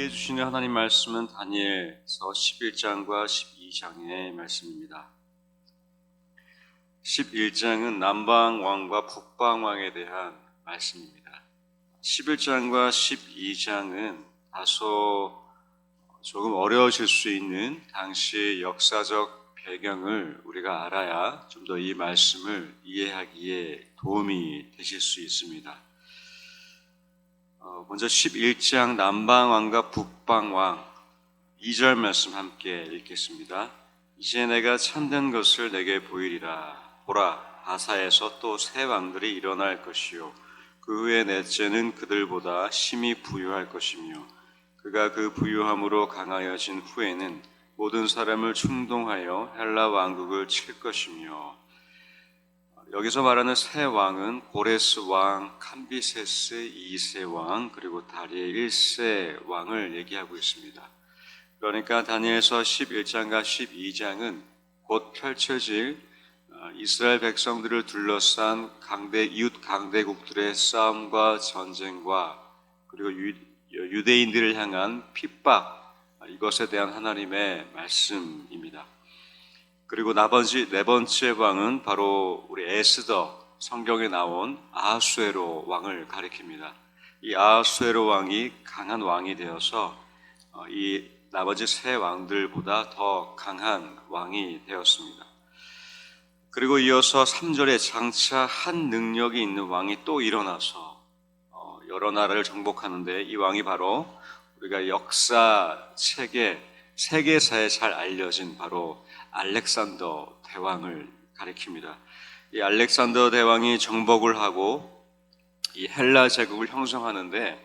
우리에게 주시는 하나님 말씀은 다니엘서 11장과 12장의 말씀입니다. 11장은 남방왕과 북방왕에 대한 말씀입니다. 11장과 12장은 다소 조금 어려워질 수 있는 당시의 역사적 배경을 우리가 알아야 좀 더 이 말씀을 이해하기에 도움이 되실 수 있습니다. 먼저 11장 남방왕과 북방왕 2절 말씀 함께 읽겠습니다. 이제 내가 참된 것을 내게 보이리라. 보라, 바사에서 또 새 왕들이 일어날 것이요 그 후에 넷째는 그들보다 심히 부유할 것이며 그가 그 부유함으로 강하여진 후에는 모든 사람을 충동하여 헬라 왕국을 칠 것이며. 여기서 말하는 새 왕은 고레스 왕, 캄비세스 2세 왕, 그리고 다리엘 1세 왕을 얘기하고 있습니다. 그러니까 다니엘서 11장과 12장은 곧 펼쳐질 이스라엘 백성들을 둘러싼 이웃 강대국들의 싸움과 전쟁과 그리고 유대인들을 향한 핍박, 이것에 대한 하나님의 말씀입니다. 그리고 네 번째 왕은 바로 우리 에스더 성경에 나온 아하수에로 왕을 가리킵니다. 이 아하수에로 왕이 강한 왕이 되어서 이 나머지 세 왕들보다 더 강한 왕이 되었습니다. 그리고 이어서 3절에 장차 한 능력이 있는 왕이 또 일어나서 여러 나라를 정복하는데, 이 왕이 바로 우리가 역사책에 세계사에 잘 알려진 바로 알렉산더 대왕을 가리킵니다. 이 알렉산더 대왕이 정복을 하고 이 헬라 제국을 형성하는데,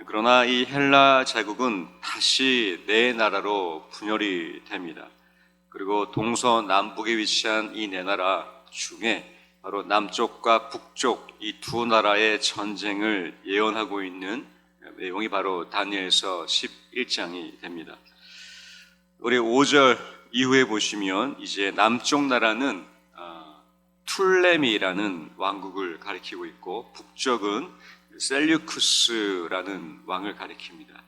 그러나 이 헬라 제국은 다시 네 나라로 분열이 됩니다. 그리고 동서남북에 위치한 이 네 나라 중에 바로 남쪽과 북쪽 이 두 나라의 전쟁을 예언하고 있는 내용이 바로 다니엘서 11장이 됩니다. 우리 5절 이후에 보시면 이제 남쪽 나라는 툴레미라는 왕국을 가리키고 있고, 북쪽은 셀류쿠스라는 왕을 가리킵니다.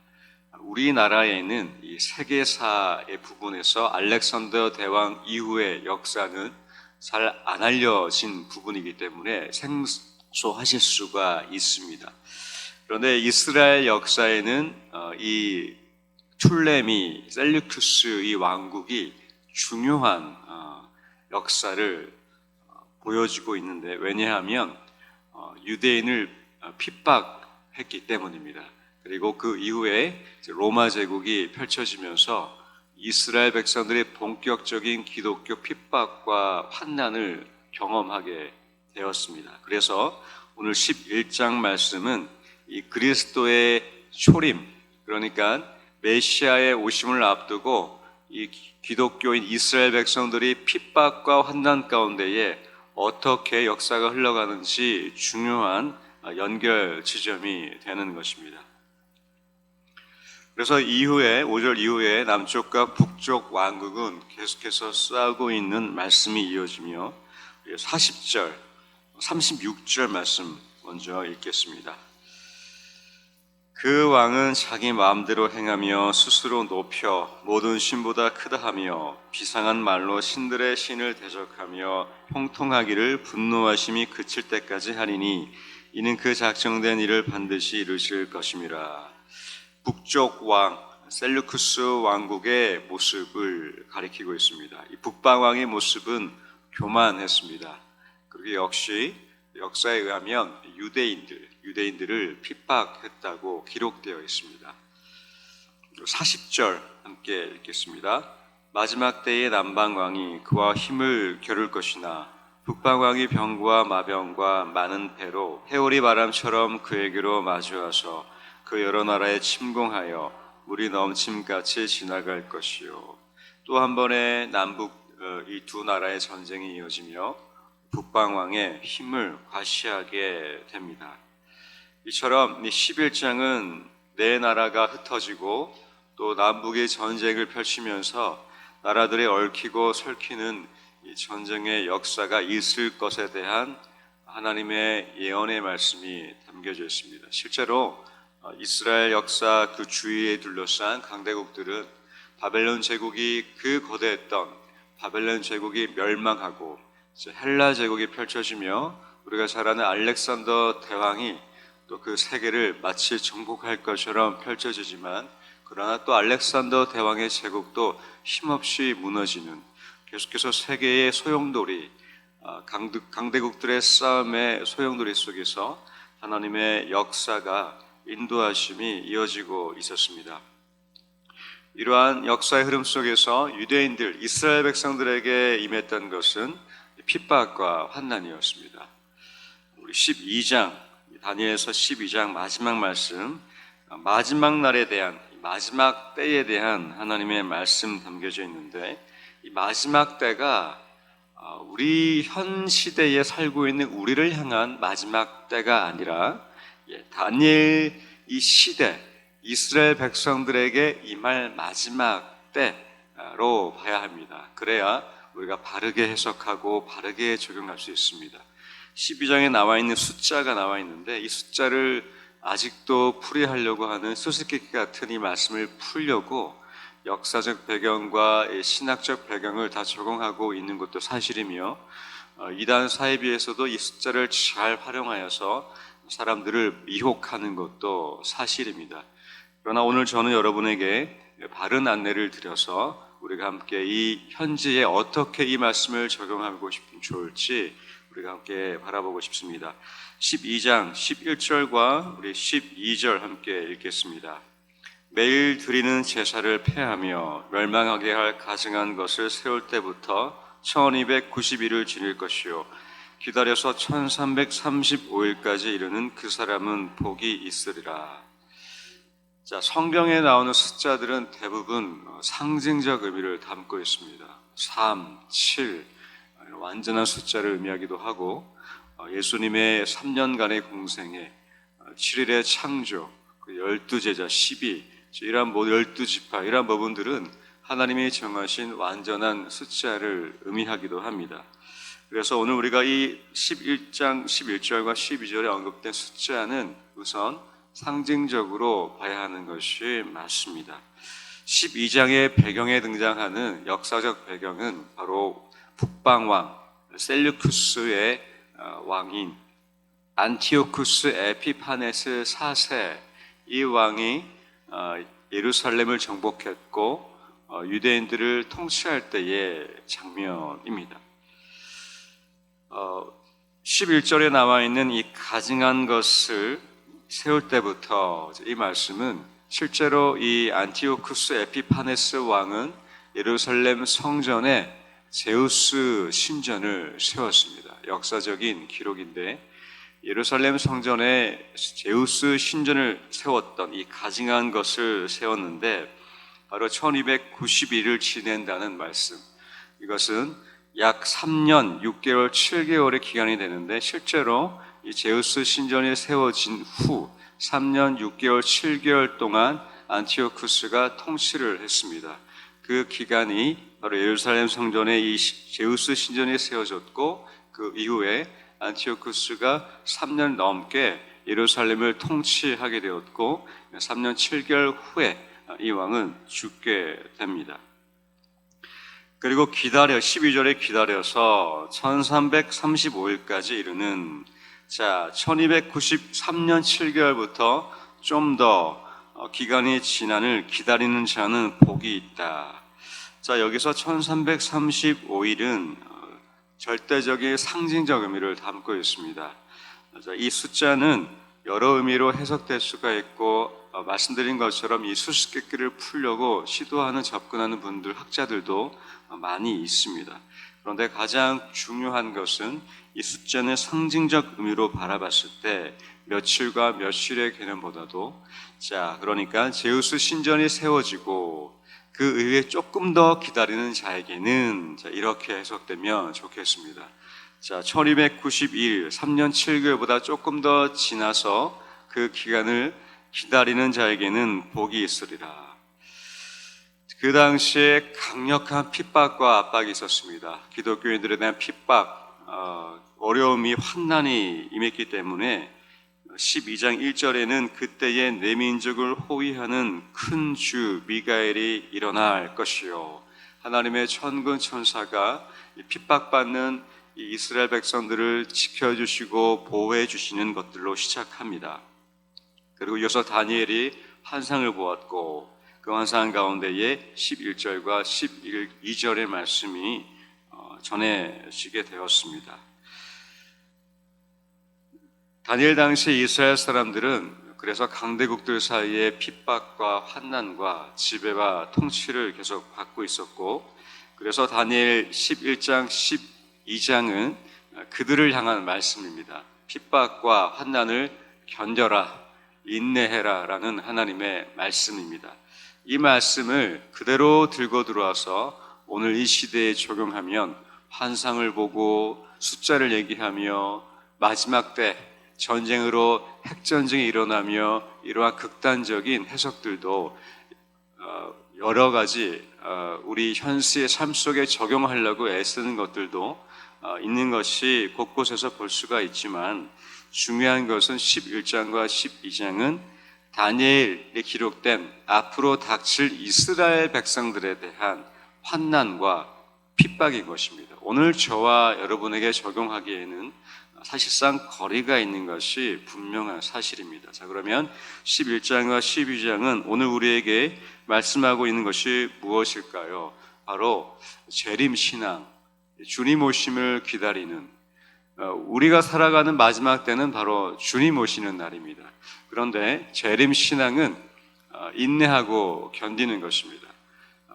우리나라에는 이 세계사의 부분에서 알렉산더 대왕 이후의 역사는 잘 안 알려진 부분이기 때문에 생소하실 수가 있습니다. 그런데 이스라엘 역사에는 이 툴레미, 셀류쿠스 이 왕국이 중요한 역사를 보여주고 있는데, 왜냐하면 유대인을 핍박했기 때문입니다. 그리고 그 이후에 로마 제국이 펼쳐지면서 이스라엘 백성들이 본격적인 기독교 핍박과 환난을 경험하게 되었습니다. 그래서 오늘 11장 말씀은 이 그리스도의 초림, 그러니까 메시아의 오심을 앞두고 이 기독교인 이스라엘 백성들이 핍박과 환난 가운데에 어떻게 역사가 흘러가는지 중요한 연결 지점이 되는 것입니다. 그래서 5절 이후에 남쪽과 북쪽 왕국은 계속해서 싸우고 있는 말씀이 이어지며 40절, 36절 말씀 먼저 읽겠습니다. 그 왕은 자기 마음대로 행하며 스스로 높여 모든 신보다 크다 하며 비상한 말로 신들의 신을 대적하며 형통하기를 분노하심이 그칠 때까지 하리니 이는 그 작정된 일을 반드시 이루실 것임이라. 북쪽 왕 셀루쿠스 왕국의 모습을 가리키고 있습니다. 이 북방왕의 모습은 교만했습니다. 그리고 역시 역사에 의하면 유대인들을 핍박했다고 기록되어 있습니다. 40절 함께 읽겠습니다. 마지막 때에 남방왕이 그와 힘을 겨룰 것이나 북방왕이 병과 마병과 많은 패로 해오리 바람처럼 그에게로 마주와서 그 여러 나라에 침공하여 물이 넘침같이 지나갈 것이요. 또 한 번의 남북 이 두 나라의 전쟁이 이어지며 북방왕의 힘을 과시하게 됩니다. 이처럼 11장은 네 나라가 흩어지고 또 남북의 전쟁을 펼치면서 나라들이 얽히고 설키는 이 전쟁의 역사가 있을 것에 대한 하나님의 예언의 말씀이 담겨져 있습니다. 실제로 이스라엘 역사 그 주위에 둘러싼 강대국들은 바벨론 제국이 그 거대했던 바벨론 제국이 멸망하고 이제 헬라 제국이 펼쳐지며 우리가 잘 아는 알렉산더 대왕이 또 그 세계를 마치 정복할 것처럼 펼쳐지지만 그러나 또 알렉산더 대왕의 제국도 힘없이 무너지는 계속해서 세계의 소용돌이 강대국들의 싸움의 소용돌이 속에서 하나님의 역사가 인도하심이 이어지고 있었습니다. 이러한 역사의 흐름 속에서 유대인들, 이스라엘 백성들에게 임했던 것은 핍박과 환난이었습니다. 우리 12장, 다니엘서 12장 마지막 말씀, 마지막 날에 대한, 마지막 때에 대한 하나님의 말씀 담겨져 있는데 이 마지막 때가 우리 현 시대에 살고 있는 우리를 향한 마지막 때가 아니라 다니엘 이 시대 이스라엘 백성들에게 임할 마지막 때로 봐야 합니다. 그래야 우리가 바르게 해석하고 바르게 적용할 수 있습니다. 12장에 나와 있는 숫자가 나와 있는데 이 숫자를 아직도 풀이하려고 하는 수수께끼 같은 이 말씀을 풀려고 역사적 배경과 신학적 배경을 다 적용하고 있는 것도 사실이며 이단 사이비에서도 이 숫자를 잘 활용하여서 사람들을 미혹하는 것도 사실입니다. 그러나 오늘 저는 여러분에게 바른 안내를 드려서 우리가 함께 이 현지에 어떻게 이 말씀을 적용하고 싶으면 좋을지 우리가 함께 바라보고 싶습니다. 12장 11절과 우리 12절 함께 읽겠습니다. 매일 드리는 제사를 폐하며 멸망하게 할 가증한 것을 세울 때부터 1290일을 지닐 것이요 기다려서 1335일까지 이르는 그 사람은 복이 있으리라. 자, 성경에 나오는 숫자들은 대부분 상징적 의미를 담고 있습니다. 3, 7 완전한 숫자를 의미하기도 하고 예수님의 3년간의 공생애 7일의 창조 12제자 12 이러한 12지파 이러한 부분들은 하나님이 정하신 완전한 숫자를 의미하기도 합니다. 그래서 오늘 우리가 이 11장 11절과 12절에 언급된 숫자는 우선 상징적으로 봐야 하는 것이 맞습니다. 12장의 배경에 등장하는 역사적 배경은 바로 북방왕 셀류쿠스의 왕인 안티오쿠스 에피파네스 4세 이 왕이 예루살렘을 정복했고 유대인들을 통치할 때의 장면입니다. 11절에 나와 있는 이 가증한 것을 세울 때부터 이 말씀은 실제로 이 안티오쿠스 에피파네스 왕은 예루살렘 성전에 제우스 신전을 세웠습니다. 역사적인 기록인데 예루살렘 성전에 제우스 신전을 세웠던 이 가증한 것을 세웠는데 바로 1290일을 지낸다는 말씀. 이것은 약 3년 6개월 7개월의 기간이 되는데 실제로 이 제우스 신전이 세워진 후 3년 6개월 7개월 동안 안티오쿠스가 통치를 했습니다. 그 기간이 바로 예루살렘 성전에 이 제우스 신전이 세워졌고 그 이후에 안티오쿠스가 3년 넘게 예루살렘을 통치하게 되었고 3년 7개월 후에 이 왕은 죽게 됩니다. 그리고 12절에 기다려서 1335일까지 이르는 1293년 7개월부터 좀 더 기간이 지난을 기다리는 자는 복이 있다. 여기서 1335일은 절대적인 상징적 의미를 담고 있습니다. 이 숫자는 여러 의미로 해석될 수가 있고 말씀드린 것처럼 이 수수께끼를 풀려고 시도하는 접근하는 분들 학자들도 많이 있습니다. 그런데 가장 중요한 것은 이 숫자는 상징적 의미로 바라봤을 때 며칠과 며칠의 개념보다도 그러니까 제우스 신전이 세워지고 그 이후에 조금 더 기다리는 자에게는 이렇게 해석되면 좋겠습니다. 1292일, 3년 7개월보다 조금 더 지나서 그 기간을 기다리는 자에게는 복이 있으리라. 그 당시에 강력한 핍박과 압박이 있었습니다. 기독교인들에 대한 핍박, 어려움이 환난이 임했기 때문에 12장 1절에는 그때에 내 민족을 호위하는 큰 주 미가엘이 일어날 것이요. 하나님의 천군 천사가 핍박받는 이 이스라엘 백성들을 지켜주시고 보호해 주시는 것들로 시작합니다. 그리고 이어서 다니엘이 환상을 보았고 그 환상 가운데에 11절과 12절의 말씀이 전해지게 되었습니다. 다니엘 당시 이스라엘 사람들은 그래서 강대국들 사이에 핍박과 환난과 지배와 통치를 계속 받고 있었고, 그래서 다니엘 11장 12장은 그들을 향한 말씀입니다. 핍박과 환난을 견뎌라, 인내해라 라는 하나님의 말씀입니다. 이 말씀을 그대로 들고 들어와서 오늘 이 시대에 적용하면 환상을 보고 숫자를 얘기하며 마지막 때 전쟁으로 핵전쟁이 일어나며 이러한 극단적인 해석들도 여러 가지 우리 현시의 삶 속에 적용하려고 애쓰는 것들도 있는 것이 곳곳에서 볼 수가 있지만, 중요한 것은 11장과 12장은 다니엘에 기록된 앞으로 닥칠 이스라엘 백성들에 대한 환난과 핍박인 것입니다. 오늘 저와 여러분에게 적용하기에는 사실상 거리가 있는 것이 분명한 사실입니다. 자, 그러면 11장과 12장은 오늘 우리에게 말씀하고 있는 것이 무엇일까요? 바로 재림신앙, 주님 오심을 기다리는, 우리가 살아가는 마지막 때는 바로 주님 오시는 날입니다. 그런데 재림신앙은 인내하고 견디는 것입니다.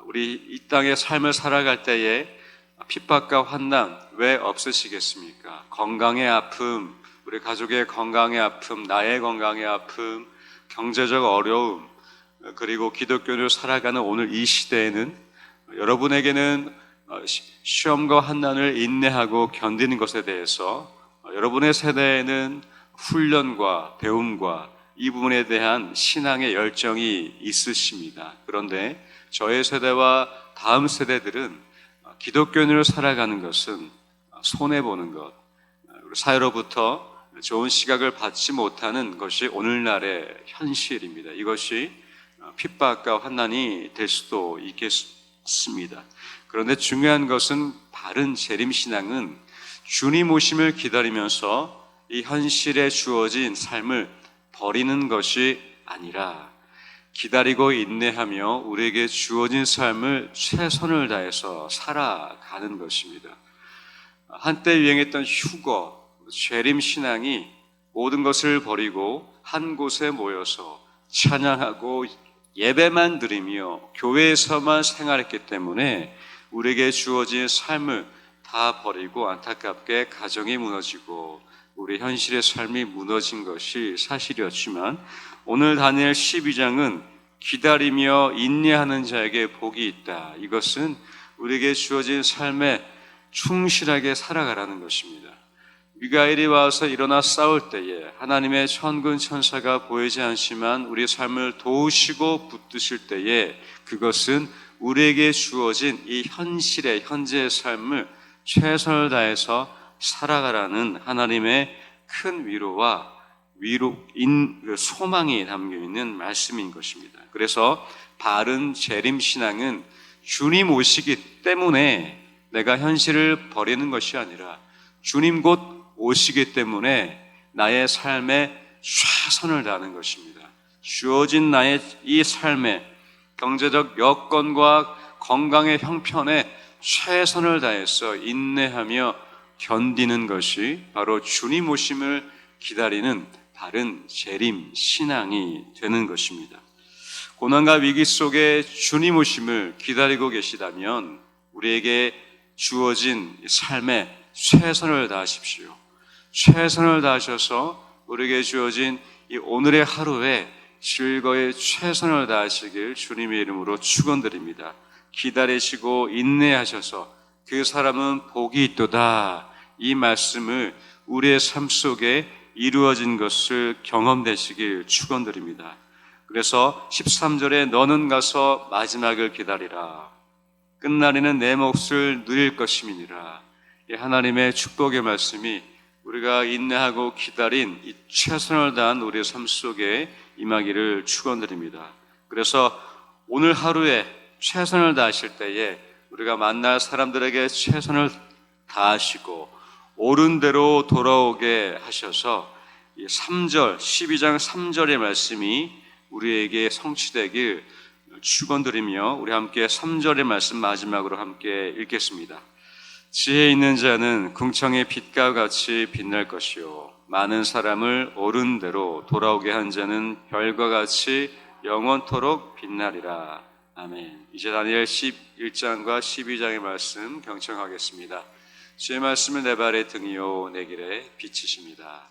우리 이 땅의 삶을 살아갈 때에 핍박과 환난 왜 없으시겠습니까? 건강의 아픔, 우리 가족의 건강의 아픔, 나의 건강의 아픔, 경제적 어려움, 그리고 기독교를 살아가는 오늘 이 시대에는 여러분에게는 시험과 환난을 인내하고 견디는 것에 대해서 여러분의 세대에는 훈련과 배움과 이 부분에 대한 신앙의 열정이 있으십니다. 그런데 저의 세대와 다음 세대들은 기독교인으로 살아가는 것은 손해보는 것, 사회로부터 좋은 시각을 받지 못하는 것이 오늘날의 현실입니다. 이것이 핍박과 환난이 될 수도 있겠습니다. 그런데 중요한 것은 바른 재림신앙은 주님 오심을 기다리면서 이 현실에 주어진 삶을 버리는 것이 아니라 기다리고 인내하며 우리에게 주어진 삶을 최선을 다해서 살아가는 것입니다. 한때 유행했던 휴거, 재림신앙이 모든 것을 버리고 한 곳에 모여서 찬양하고 예배만 드리며 교회에서만 생활했기 때문에 우리에게 주어진 삶을 다 버리고 안타깝게 가정이 무너지고 우리 현실의 삶이 무너진 것이 사실이었지만, 오늘 다니엘 12장은 기다리며 인내하는 자에게 복이 있다. 이것은 우리에게 주어진 삶에 충실하게 살아가라는 것입니다. 미가엘이 와서 일어나 싸울 때에 하나님의 천군 천사가 보이지 않지만 우리의 삶을 도우시고 붙드실 때에 그것은 우리에게 주어진 이 현실의 현재의 삶을 최선을 다해서 살아가라는 하나님의 큰 위로와 소망이 담겨있는 말씀인 것입니다. 그래서 바른 재림신앙은 주님 오시기 때문에 내가 현실을 버리는 것이 아니라 주님 곧 오시기 때문에 나의 삶에 최선을 다하는 것입니다. 주어진 나의 이 삶에 경제적 여건과 건강의 형편에 최선을 다해서 인내하며 견디는 것이 바로 주님 오심을 기다리는 바른 재림 신앙이 되는 것입니다. 고난과 위기 속에 주님 오심을 기다리고 계시다면 우리에게 주어진 삶에 최선을 다하십시오. 최선을 다하셔서 우리에게 주어진 이 오늘의 하루에 즐거이 최선을 다하시길 주님의 이름으로 축원드립니다. 기다리시고 인내하셔서 그 사람은 복이 있도다. 이 말씀을 우리의 삶 속에 이루어진 것을 경험되시길 축원드립니다. 그래서 13절에 너는 가서 마지막을 기다리라. 끝날에는 내 몫을 누릴 것임이니라. 하나님의 축복의 말씀이 우리가 인내하고 기다린 이 최선을 다한 우리의 삶 속에 임하기를 축원드립니다. 그래서 오늘 하루에 최선을 다하실 때에 우리가 만날 사람들에게 최선을 다하시고 옳은 대로 돌아오게 하셔서 3절, 12장 3절의 말씀이 우리에게 성취되길 축원드리며 우리 함께 3절의 말씀 마지막으로 함께 읽겠습니다. 지혜 있는 자는 궁창의 빛과 같이 빛날 것이요 많은 사람을 옳은 대로 돌아오게 한 자는 별과 같이 영원토록 빛나리라. 아멘. 이제 다니엘 11장과 12장의 말씀 경청하겠습니다. 주의 말씀은 내 발의 등이요 내 길의 빛이십니다.